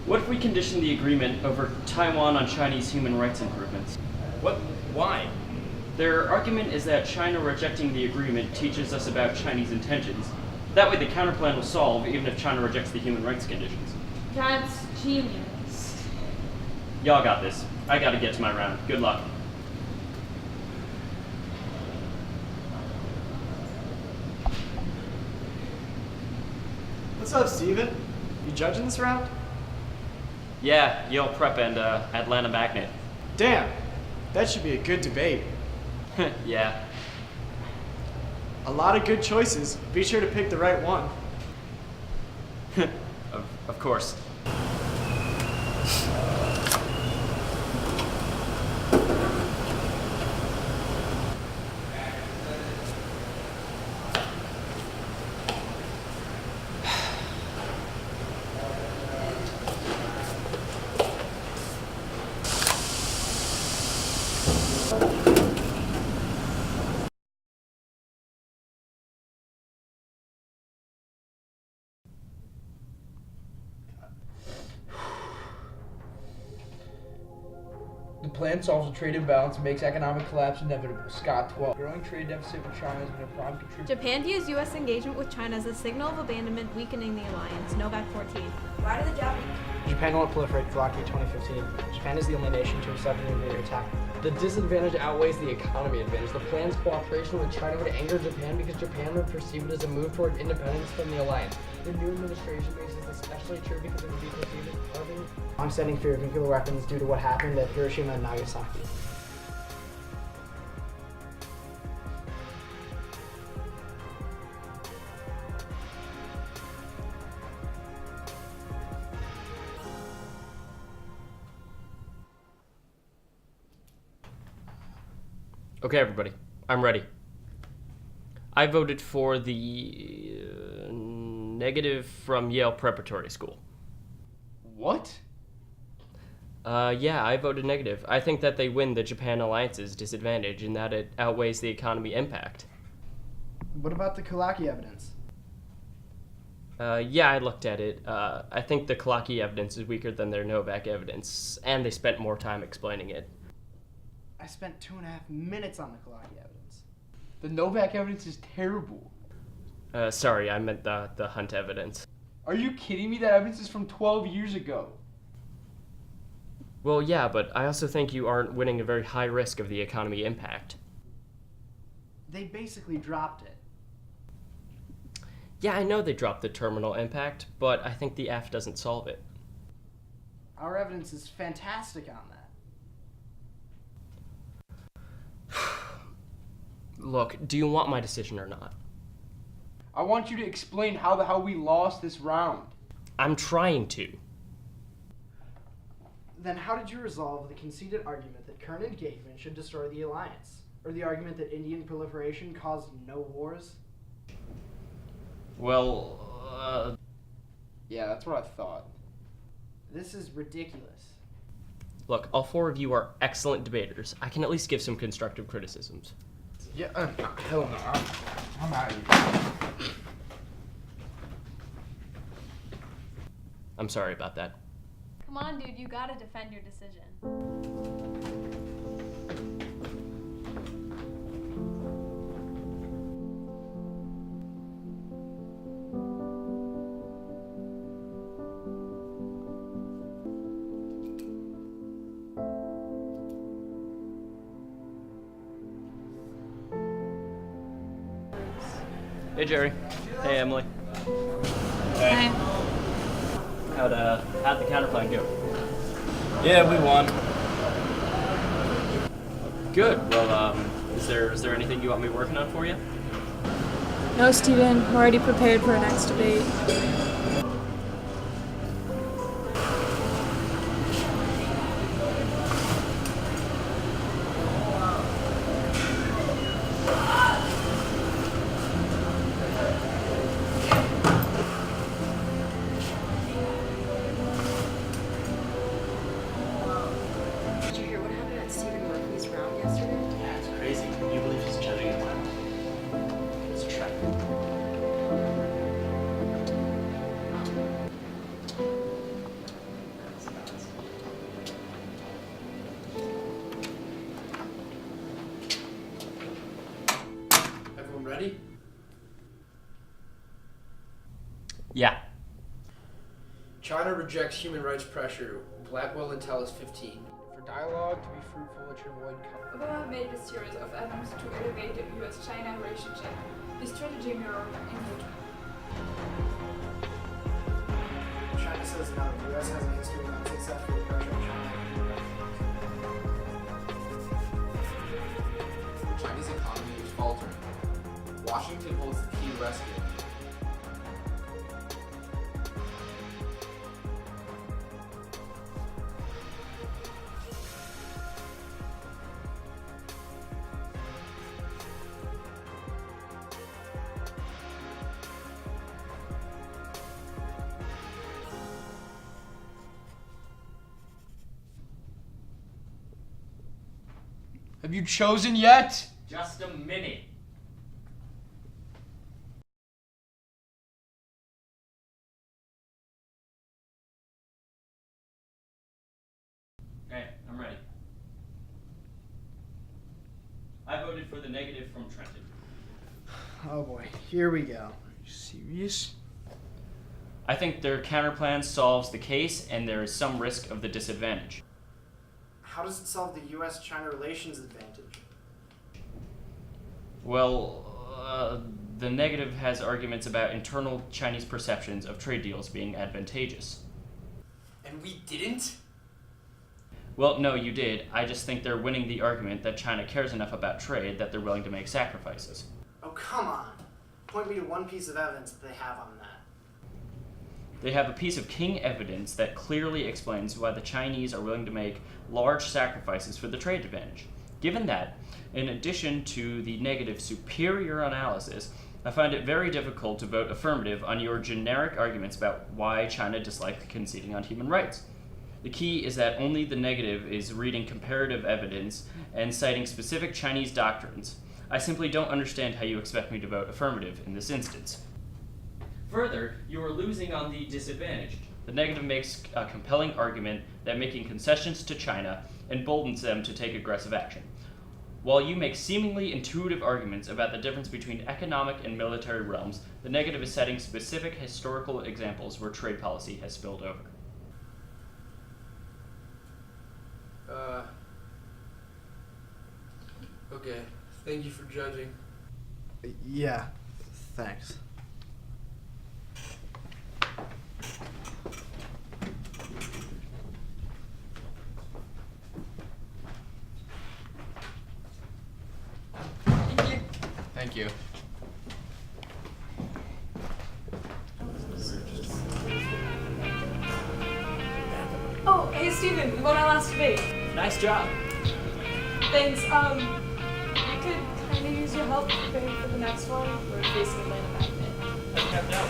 What if we condition the agreement over Taiwan on Chinese human rights improvements? What? Why? Their argument is that China rejecting the agreement teaches us about Chinese intentions. That way the counterplan will solve even if China rejects the human rights conditions. That's genius. Y'all got this. I gotta get to my round. Good luck. What's up, Steven? You judging this round? Yeah, Yale Prep and Atlanta Magnet. Damn, that should be a good debate. Yeah. A lot of good choices. Be sure to pick the right one. Of course. The plan solves the trade imbalance and makes economic collapse inevitable. Scott 12. Growing trade deficit with China has been a prime contributor. Japan views U.S. engagement with China as a signal of abandonment, weakening the alliance. Novak 14. Why do the Japanese? Japan won't proliferate Kalaki 2015. Japan is the only nation to accept an invader attack. The disadvantage outweighs the economy advantage. The plan's cooperation with China would anger Japan because Japan would perceive it as a move toward independence from the alliance. The new administration makes this especially true because it would be perceived as harming Long-standing fear of nuclear weapons due to what happened at Hiroshima and Nagasaki. Okay, everybody. I'm ready. I voted for the negative from Yale Preparatory School. What? Yeah, I voted negative. I think that they win the Japan alliance's disadvantage in that it outweighs the economy impact. What about the Kalaki evidence? Yeah, I looked at it. I think the Kalaki evidence is weaker than their Novak evidence, and they spent more time explaining it. I spent 2.5 minutes on the Kalaki evidence. The Novak evidence is terrible. Sorry, I meant the Hunt evidence. Are you kidding me? That evidence is from 12 years ago. Well, yeah, but I also think you aren't winning a very high risk of the economy impact. They basically dropped it. Yeah, I know they dropped the terminal impact, but I think the F doesn't solve it. Our evidence is fantastic on that. Look, do you want my decision or not? I want you to explain how the hell we lost this round. I'm trying to. Then how did you resolve the conceded argument that current engagement should destroy the alliance? Or the argument that Indian proliferation caused no wars? Well, Yeah, that's what I thought. This is ridiculous. look, all four of you are excellent debaters. I can at least give some constructive criticisms. Yeah, hell no. I'm out of here. I'm sorry about that. Come on, dude, you gotta defend your decision. Hey, Jerry. Hey, Emily. Hey. How'd the counterplan go? Yeah, we won. Good. Well, is there anything you want me working on for you? No, Steven, we're already prepared for our next debate. Did you hear what happened at Stephen Murphy's round yesterday? Yeah, it's crazy. Can you believe he's judging his mind? It's a trap. Yeah. China rejects human rights pressure. Blackwell Intel is 15. For dialogue to be fruitful, it should avoid Obama made a series of attempts to elevate the US-China relationship. His strategy mirrored engagement. China says no. The U.S. has a history of unsuccessfully pressuring China. The Chinese economy is faltering. Washington holds the key to rescue it. Have you chosen yet? Just a minute. Okay, I'm ready. I voted for the negative from Trenton. Oh boy, here we go. Are you serious? I think their counterplan solves the case, and there is some risk of the disadvantage. How does it solve the U.S.-China relations advantage? Well, the negative has arguments about internal Chinese perceptions of trade deals being advantageous. And we didn't? Well, no, you did. I just think they're winning the argument that China cares enough about trade that they're willing to make sacrifices. Oh, come on. Point me to one piece of evidence that they have on that. They have a piece of king evidence that clearly explains why the Chinese are willing to make large sacrifices for the trade advantage. Given that, in addition to the negative superior analysis, I find it very difficult to vote affirmative on your generic arguments about why China disliked conceding on human rights. The key is that only the negative is reading comparative evidence and citing specific Chinese doctrines. I simply don't understand how you expect me to vote affirmative in this instance. Further, you are losing on the disadvantage. The negative makes a compelling argument that making concessions to China emboldens them to take aggressive action. While you make seemingly intuitive arguments about the difference between economic and military realms, the negative is setting specific historical examples where trade policy has spilled over. Okay. Thank you for judging. Yeah, thanks. Thank you. Oh, hey Steven, we won our last debate. Nice job. Thanks. We could kind of use your help preparing for the next one. We're facing Atlanta Magnet. I have no.